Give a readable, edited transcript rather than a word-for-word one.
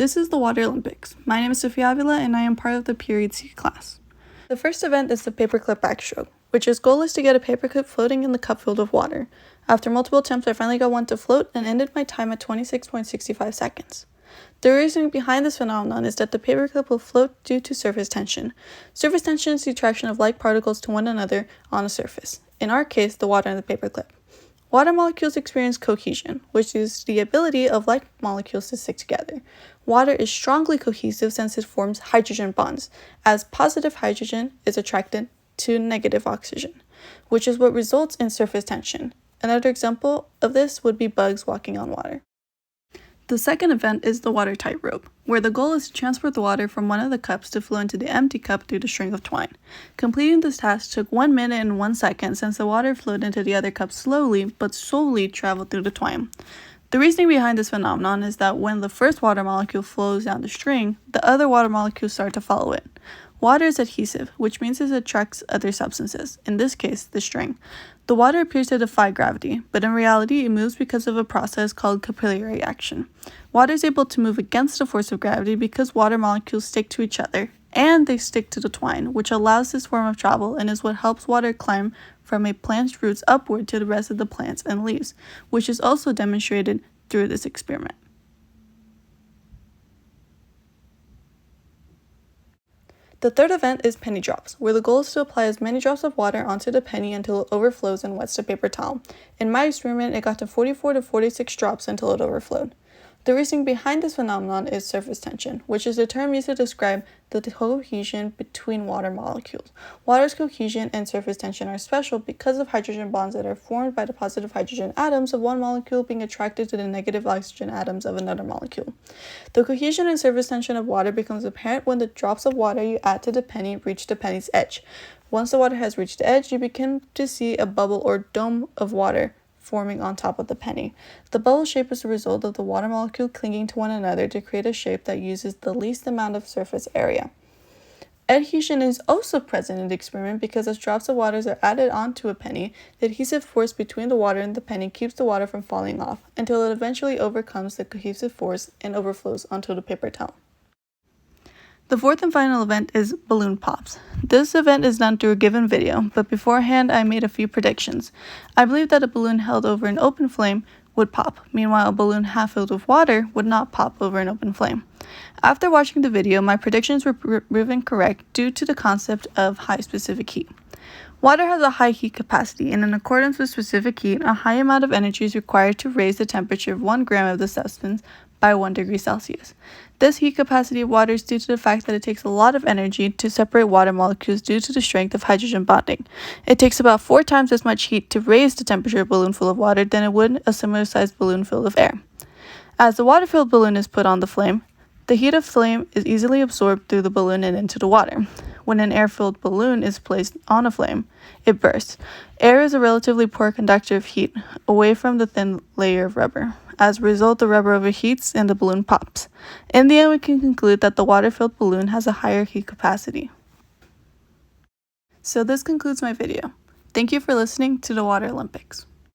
This is the Water Olympics. My name is Sofia Avila and I am part of the Period C class. The first event is the paperclip backstroke, which its goal is to get a paperclip floating in the cup filled with water. After multiple attempts, I finally got one to float and ended my time at 26.65 seconds. The reasoning behind this phenomenon is that the paperclip will float due to surface tension. Surface tension is the attraction of like particles to one another on a surface, in our case, the water in the paperclip. Water molecules experience cohesion, which is the ability of like molecules to stick together. Water is strongly cohesive since it forms hydrogen bonds, as positive hydrogen is attracted to negative oxygen, which is what results in surface tension. Another example of this would be bugs walking on water. The second event is the water tightrope, where the goal is to transport the water from one of the cups to flow into the empty cup through the string of twine. Completing this task took 1 minute and 1 second since the water flowed into the other cup slowly but solely traveled through the twine. The reasoning behind this phenomenon is that when the first water molecule flows down the string, the other water molecules start to follow it. Water is adhesive, which means it attracts other substances, in this case, the string. The water appears to defy gravity, but in reality, it moves because of a process called capillary action. Water is able to move against the force of gravity because water molecules stick to each other, and they stick to the twine, which allows this form of travel and is what helps water climb from a plant's roots upward to the rest of the plants and leaves, which is also demonstrated through this experiment. The third event is penny drops, where the goal is to apply as many drops of water onto the penny until it overflows and wets the paper towel. In my experiment, it got to 44 to 46 drops until it overflowed. The reasoning behind this phenomenon is surface tension, which is a term used to describe the cohesion between water molecules. Water's cohesion and surface tension are special because of hydrogen bonds that are formed by the positive hydrogen atoms of one molecule being attracted to the negative oxygen atoms of another molecule. The cohesion and surface tension of water becomes apparent when the drops of water you add to the penny reach the penny's edge. Once the water has reached the edge, you begin to see a bubble or dome of water forming on top of the penny. The bubble shape is the result of the water molecule clinging to one another to create a shape that uses the least amount of surface area. Adhesion is also present in the experiment because as drops of water are added onto a penny, the adhesive force between the water and the penny keeps the water from falling off until it eventually overcomes the cohesive force and overflows onto the paper towel. The fourth and final event is balloon pops. This event is done through a given video, but beforehand I made a few predictions. I believe that a balloon held over an open flame would pop, meanwhile a balloon half filled with water would not pop over an open flame. After watching the video, my predictions were proven correct due to the concept of high specific heat. Water has a high heat capacity, and in accordance with specific heat, a high amount of energy is required to raise the temperature of 1 gram of the substance by 1 degree Celsius. This heat capacity of water is due to the fact that it takes a lot of energy to separate water molecules due to the strength of hydrogen bonding. It takes about 4 times as much heat to raise the temperature of a balloon full of water than it would a similar sized balloon filled with air. As the water-filled balloon is put on the flame, the heat of flame is easily absorbed through the balloon and into the water. When an air-filled balloon is placed on a flame, it bursts. Air is a relatively poor conductor of heat away from the thin layer of rubber. As a result, the rubber overheats and the balloon pops. In the end, we can conclude that the water-filled balloon has a higher heat capacity. So this concludes my video. Thank you for listening to the Water Olympics.